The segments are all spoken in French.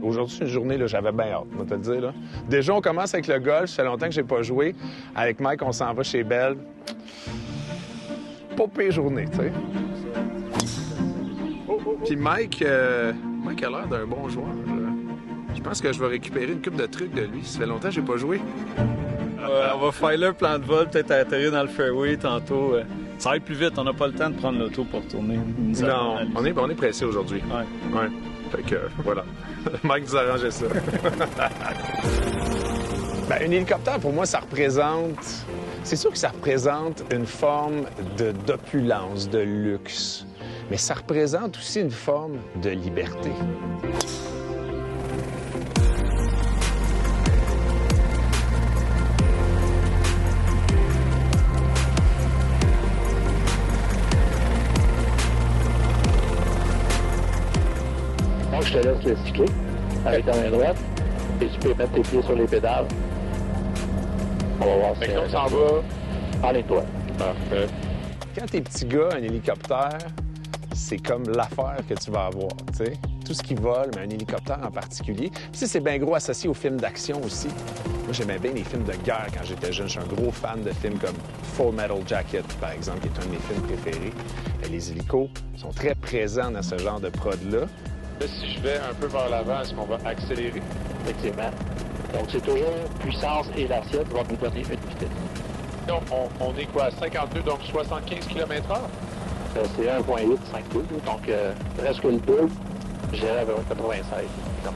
Aujourd'hui, c'est une journée, là, j'avais bien hâte, on va te le dire. Là. Déjà, on commence avec le golf. Ça fait longtemps que j'ai pas joué. Avec Mike, on s'en va chez Bell. Pas pire journée, tu sais. Puis Mike a l'air d'un bon joueur. Je pense que je vais récupérer une coupe de trucs de lui. Ça fait longtemps que j'ai pas joué. On va filer un plan de vol, peut-être atterrir dans le fairway tantôt. Ça va être plus vite, on n'a pas le temps de prendre l'auto pour retourner. Non, on est pressé aujourd'hui. Ouais. Fait que, voilà. Mike nous arrangeait ça. Ben, un hélicoptère, pour moi, ça représente... C'est sûr que ça représente une forme d'opulence, de luxe. Mais ça représente aussi une forme de liberté. Donc, je te laisse le cycler avec ta main droite et tu peux mettre tes pieds sur les pédales. On va voir si on s'en va. Enligne-toi. Parfait. Quand t'es petit gars, un hélicoptère, c'est comme l'affaire que tu vas avoir, tu sais. Tout ce qui vole, mais un hélicoptère en particulier. Puis c'est bien gros associé aux films d'action aussi. Moi, j'aimais bien les films de guerre quand j'étais jeune. Je suis un gros fan de films comme Full Metal Jacket, par exemple, qui est un de mes films préférés. Et les hélicos sont très présents dans ce genre de prod-là. Là, si je vais un peu vers l'avant, est-ce qu'on va accélérer? Effectivement. Donc, c'est toujours puissance et l'assiette va nous donner une vitesse. Donc, on est quoi, à 52, donc 75 km/h? C'est 1,8, 5 poules. Donc, presque le double. J'irais vers 96.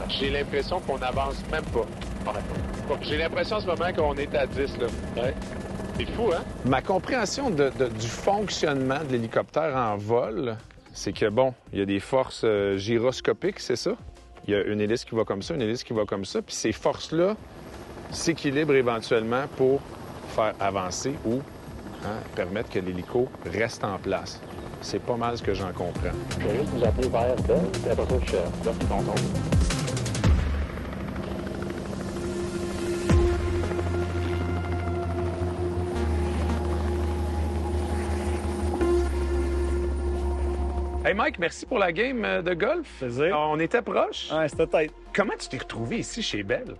J'ai l'impression qu'on n'avance même pas. Bon, j'ai l'impression en ce moment qu'on est à 10, là. Ouais. C'est fou, hein? Ma compréhension du fonctionnement de l'hélicoptère en vol, c'est que, bon, il y a des forces gyroscopiques, c'est ça? Il y a une hélice qui va comme ça, une hélice qui va comme ça, puis ces forces-là s'équilibrent éventuellement pour faire avancer ou permettre que l'hélico reste en place. C'est pas mal ce que j'en comprends. Je vais juste vous appeler vers Bell, puis après ça, je donne ton tour. Hey Mike, merci pour la game de golf. Plaisir. On était proches. Ouais, c'était tête. Comment tu t'es retrouvé ici chez Bell?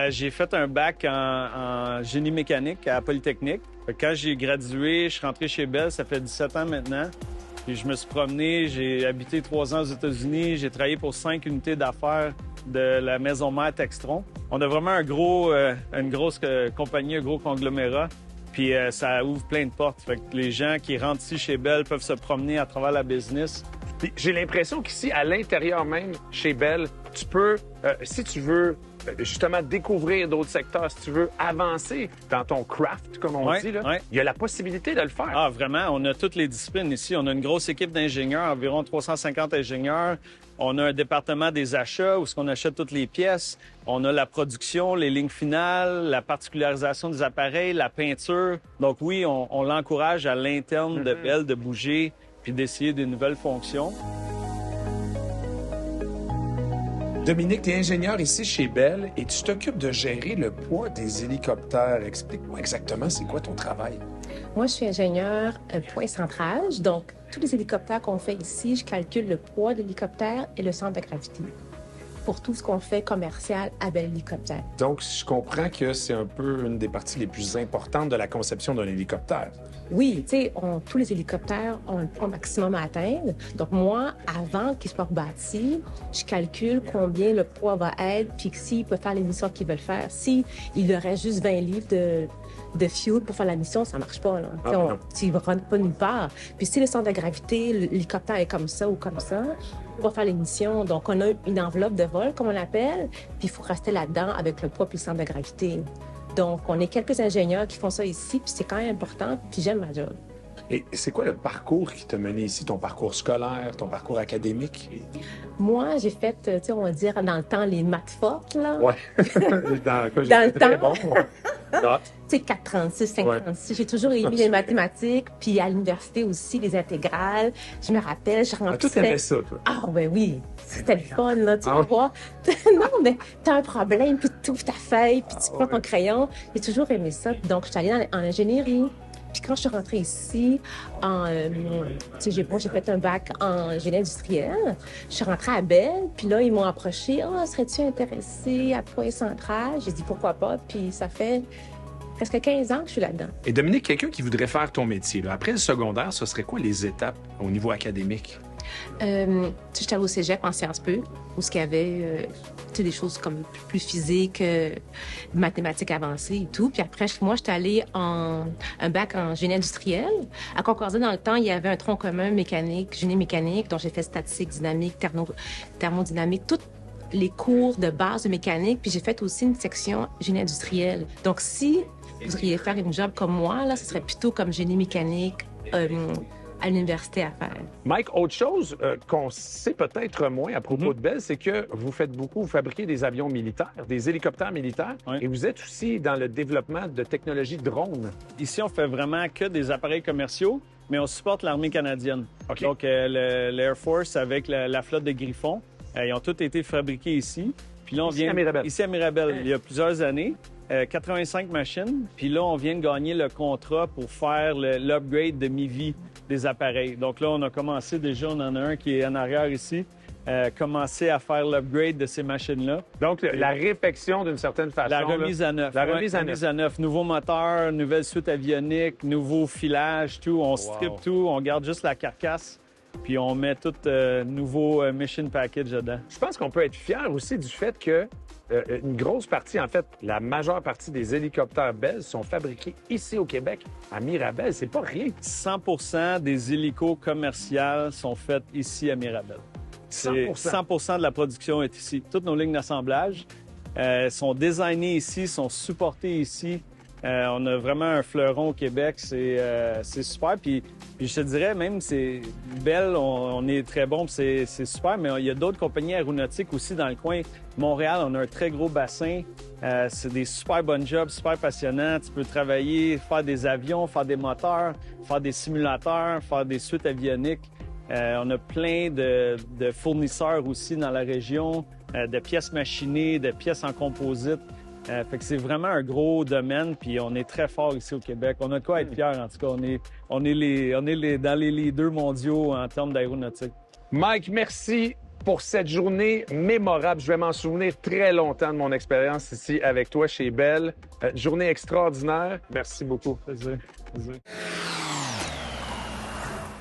J'ai fait un bac en génie mécanique à Polytechnique. Quand j'ai gradué, je suis rentré chez Bell, ça fait 17 ans maintenant. Puis je me suis promené, j'ai habité 3 ans aux États-Unis, j'ai travaillé pour 5 unités d'affaires de la maison mère Textron. On a vraiment une grosse compagnie, un gros conglomérat. Puis ça ouvre plein de portes. Fait que les gens qui rentrent ici chez Bell peuvent se promener à travers la business. Puis j'ai l'impression qu'ici, à l'intérieur même, chez Bell, tu peux, si tu veux justement découvrir d'autres secteurs, si tu veux avancer dans ton craft, comme on dit, là, il y a la possibilité de le faire. Ah, vraiment, on a toutes les disciplines ici. On a une grosse équipe d'ingénieurs, environ 350 ingénieurs. On a un département des achats où on achète toutes les pièces. On a la production, les lignes finales, la particularisation des appareils, la peinture. Donc oui, on l'encourage à l'interne de Bell de bouger puis d'essayer des nouvelles fonctions. Dominique, tu es ingénieur ici chez Bell et tu t'occupes de gérer le poids des hélicoptères. Explique-moi exactement c'est quoi ton travail. Moi, je suis ingénieur point centrage. Donc, tous les hélicoptères qu'on fait ici, je calcule le poids de l'hélicoptère et le centre de gravité pour tout ce qu'on fait commercial à Bell Hélicoptère. Donc, je comprends que c'est un peu une des parties les plus importantes de la conception d'un hélicoptère. Oui, tu sais, tous les hélicoptères ont un poids maximum à atteindre. Donc, moi, avant qu'ils soient bâtis, je calcule combien le poids va être, puis s'ils peuvent faire les missions qu'ils veulent faire. S'il leur reste juste 20 livres de fuel pour faire la mission, ça marche pas, là. Ils ne rentrent pas nulle part. Puis si le centre de gravité, l'hélicoptère est comme ça ou comme ça, on va faire les missions. Donc, on a une enveloppe de vol, comme on l'appelle, puis il faut rester là-dedans avec le poids puis le centre de gravité. Donc, on est quelques ingénieurs qui font ça ici, puis c'est quand même important, puis j'aime ma job. Et c'est quoi le parcours qui t'a mené ici, ton parcours scolaire, ton parcours académique? Moi, j'ai fait, tu sais, on va dire, dans le temps, les maths fortes, là. Ouais. Dans le temps. Bon. Ah. Tu sais, 436, 536. J'ai toujours aimé les mathématiques. Puis à l'université aussi, les intégrales. Je me rappelle, je Ah, remplissais... toi, t'aimais ça, toi? Ah, ben oui. C'était le fun, là. Tu Ah, vois. Non, mais t'as un problème, puis tu ouvres ta feuille, puis tu prends ton crayon. J'ai toujours aimé ça. Donc, je suis allée en ingénierie. Puis quand je suis rentrée ici, tu sais, j'ai fait un bac en génie industriel. Je suis rentrée à Bell, puis là, ils m'ont approché. « Ah, serais-tu intéressée à Pointe-Centrale? » J'ai dit « Pourquoi pas? » Puis ça fait presque 15 ans que je suis là-dedans. Et Dominique, quelqu'un qui voudrait faire ton métier, là, après le secondaire, ce serait quoi les étapes au niveau académique? Tu sais, j'étais allée au cégep en sciences peu, où il y avait tu sais, des choses comme plus physiques, mathématiques avancées et tout. Puis après, moi, j'étais allée en un bac en génie industriel. À Concordia, dans le temps, il y avait un tronc commun mécanique, génie mécanique, dont j'ai fait statistique, dynamique, thermodynamique, toutes les cours de base de mécanique. Puis j'ai fait aussi une section génie industriel. Donc, si vous voudriez faire une job comme moi, là, ce serait plutôt comme génie mécanique, à l'université à faire. Mike, autre chose qu'on sait peut-être moins à propos de Bell, c'est que vous fabriquez des avions militaires, des hélicoptères militaires, et vous êtes aussi dans le développement de technologies drones. Ici, on fait vraiment que des appareils commerciaux, mais on supporte l'armée canadienne. OK. Donc, l'Air Force avec la flotte de Griffon, ils ont tous été fabriqués ici. Puis là, Ici à Mirabel. Ici à Mirabel, il y a plusieurs années. 85 machines. Puis là, on vient de gagner le contrat pour faire l'upgrade de mi-vie des appareils. Donc là, on a commencé déjà, on en a un qui est en arrière ici, commencé à faire l'upgrade de ces machines-là. Donc, la réfection d'une certaine façon. La remise à neuf. La remise à neuf. Nouveau moteur, nouvelle suite avionique, nouveau filage, tout. On strip tout, on garde juste la carcasse. Puis on met tout nouveau mission package dedans. Je pense qu'on peut être fier aussi du fait que une grosse partie, en fait, la majeure partie des hélicoptères Bell sont fabriqués ici au Québec, à Mirabel. C'est pas rien. 100% des hélicos commerciaux sont faits ici à Mirabel. 100%. 100% de la production est ici. Toutes nos lignes d'assemblage sont designées ici, sont supportées ici. On a vraiment un fleuron au Québec, c'est super. Puis je te dirais même, c'est Bell, on est très bon, c'est super, mais il y a d'autres compagnies aéronautiques aussi dans le coin. Montréal, on a un très gros bassin. C'est des super bons jobs, super passionnants. Tu peux travailler, faire des avions, faire des moteurs, faire des simulateurs, faire des suites avioniques. On a plein de fournisseurs aussi dans la région, de pièces machinées, de pièces en composite. Fait que c'est vraiment un gros domaine, puis on est très fort ici au Québec. On a de quoi être fiers, en tout cas. On est dans les leaders mondiaux en termes d'aéronautique. Mike, merci pour cette journée mémorable. Je vais m'en souvenir très longtemps de mon expérience ici avec toi chez Bell. Journée extraordinaire. Merci beaucoup. Plaisir.